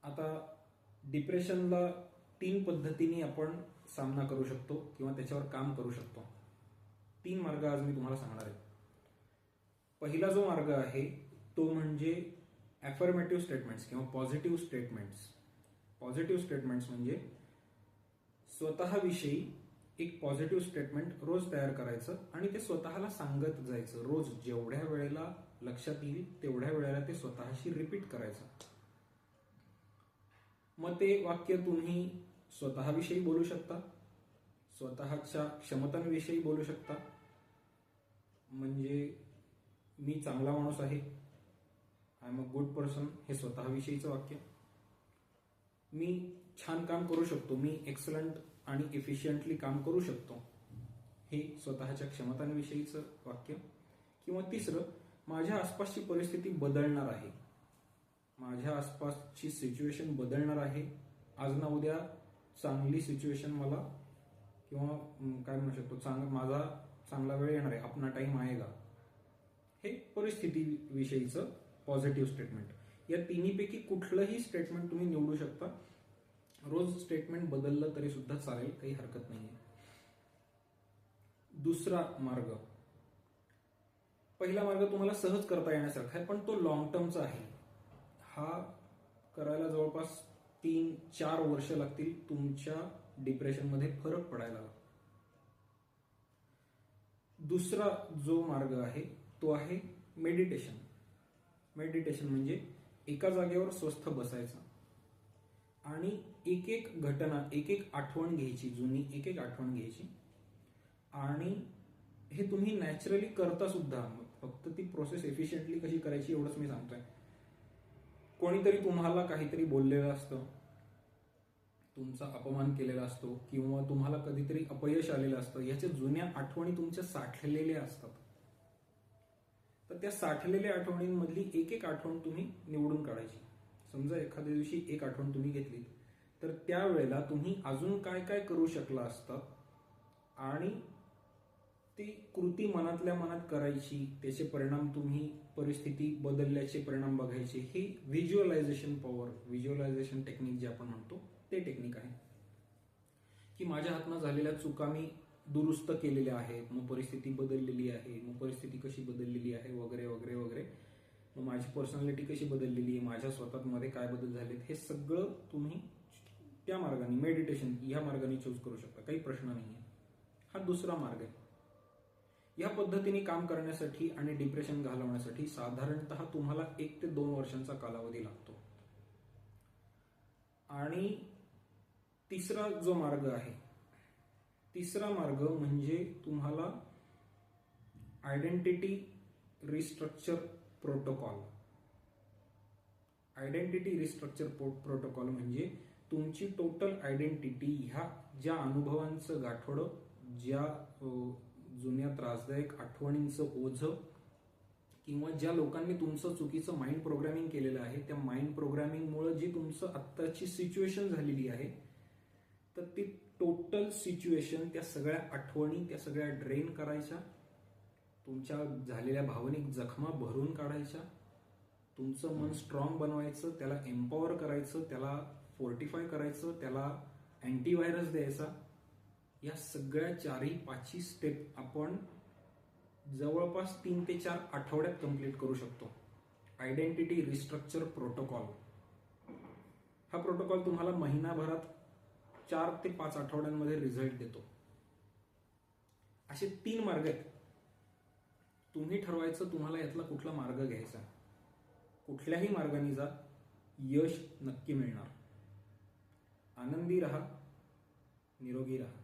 आता डिप्रेशनला 3 पद्धतीने आपण सामना करू शकतो किंवा त्याच्यावर काम करू शकतो. 3 मार्ग आज मी तुम्हाला सांगणार आहे. पहिला जो मार्ग आहे तो म्हणजे ॲफर्मेटिव्ह स्टेटमेंट्स किंवा पॉझिटिव्ह स्टेटमेंट्स. पॉझिटिव्ह स्टेटमेंट्स म्हणजे स्वतःविषयी एक पॉझिटिव्ह स्टेटमेंट रोज तयार करायचं आणि ते स्वतःला सांगत जायचं. रोज जेवढ्या वेळेला लक्षात येईल तेवढ्या वेळेला ते स्वतःशी रिपीट करायचं. मग ते वाक्य तुम्ही स्वतःविषयी बोलू शकता, स्वतःच्या क्षमतांविषयी बोलू शकता. म्हणजे मी चांगला माणूस आहे, I am a good person, हे स्वतःविषयीचं वाक्य. मी छान काम करू शकतो, मी एक्सलंट आणि एफिशियंटली काम करू शकतो, हे स्वतःच्या क्षमतांविषयीचं वाक्य. किंवा तिसरं, माझ्या आसपासची परिस्थिती बदलणार आहे, माझ्या आसपासची सिच्युएशन बदलणार आहे, आज ना उद्या चांगली सिच्युएशन मला किंवा काय म्हणू शकतो माझा चांगला वेळ येणार आहे, अपना टाइम आएगा, हे परिस्थितीविषयीचं पॉझिटिव्ह स्टेटमेंट. या तिन्हीपैकी कुठलंही स्टेटमेंट तुम्ही निवडू शकता. रोज स्टेटमेंट बदललं तरी सुद्धा चालेल, काही हरकत नाहीये. दुसरा मार्ग, पहिला मार्ग तुम्हाला सहज करता येण्यासारखा आहे पण तो लॉंग टर्मचा आहे. हा करायला जवळपास 3-4 वर्ष लागतील तुमच्या डिप्रेशनमध्ये फरक पडायला. दुसरा जो मार्ग आहे तो आहे मेडिटेशन. मेडिटेशन म्हणजे एका जागेवर स्वस्थ बसायचं आणि एक एक घटना, एक एक आठवण घ्यायची, जुनी एक एक आठवण घ्यायची आणि हे तुम्ही नॅचरली करता सुद्धा. फक्त ती प्रोसेस एफिशियंटली कशी करायची एवढंच मी सांगतोय. कोणीतरी तुम्हाला काहीतरी बोललेलं असतं, तुमचा अपमान केलेला असतो किंवा तुम्हाला कधीतरी अपयश आलेलं असतं, याच्या जुन्या आठवणी तुमच्या साठलेल्या असतात. तर त्या साठलेल्या आठवणींमधली एक एक आठवण तुम्ही निवडून काढायची. समजा एखाद्या दिवशी एक आठवण तुम्ही घेतली तर त्यावेळेला तुम्ही अजून काय काय करू शकला असतात आणि ती कृती मनातल्या मनात करायची, त्याचे परिणाम तुम्ही परिस्थिती बदलल्याचे परिणाम बघायचे. हे व्हिज्युअलायझेशन पॉवर, व्हिज्युअलायझेशन टेक्निक जे आपण म्हणतो ते टेक्निक आहे. की माझ्या हातनं झालेल्या चुका मी दुरुस्त केलेल्या आहेत, मग परिस्थिती बदललेली आहे, मग परिस्थिती कशी बदललेली आहे वगैरे वगैरे वगैरे. मग माझी पर्सनॅलिटी कशी बदललेली आहे, माझ्या स्वतःमध्ये काय बदल झालेत, हे सगळं तुम्ही त्या मार्गाने, मेडिटेशन या मार्गाने चूज करू शकता, काही प्रश्न नाहीये. हा दुसरा मार्ग आहे. या पद्धतीने काम करण्यासाठी आणि डिप्रेशन घालवण्यासाठी साधारणतः तुम्हाला 1 ते 2 वर्षांचा कालावधी लागतो. आणि तिसरा जो मार्ग आहे, तिसरा मार्ग म्हणजे तुम्हाला identity restructure protocol. Identity restructure protocol म्हणजे तुमची टोटल आयडेंटिटी ह्या ज्या अनुभवांचं गाठोडं, ज्या जुन्या त्रासदायक आठवणींचं ओझं किंवा ज्या लोकांनी तुमचं चुकीचं माइंड प्रोग्रामिंग केलेलं आहे, त्या माइंड प्रोग्रामिंगमुळे जी तुमचं आत्ताची सिच्युएशन झालेली आहे, तर ती टोटल सिच्युएशन, त्या सगळ्या आठवणी, त्या सगळ्या ड्रेन करायच्या, तुमच्या झालेल्या भावनिक जखमा भरून काढायच्या, तुमचं मन स्ट्रॉंग बनवायचं, त्याला एम्पॉवर करायचं, त्याला फोर्टिफाय करायचं, त्याला अँटीव्हायरस द्यायचा. या सगळ्या 4-5 स्टेप आपण जवळपास 3 ते 4 आठवड्यात कंप्लीट करू शकतो. आयडेंटिटी रिस्ट्रक्चर प्रोटोकॉल हा प्रोटोकॉल तुम्हाला महिनाभरात 4 ते 5 आठवड्यांमध्ये रिझल्ट देतो. असे 3 मार्ग आहेत. तुम्ही ठरवायचं तुम्हाला यातला कुठला मार्ग घ्यायचा. कुठल्याही मार्गाने जा, यश नक्की मिळणार. आनंदी राहा, निरोगी राहा.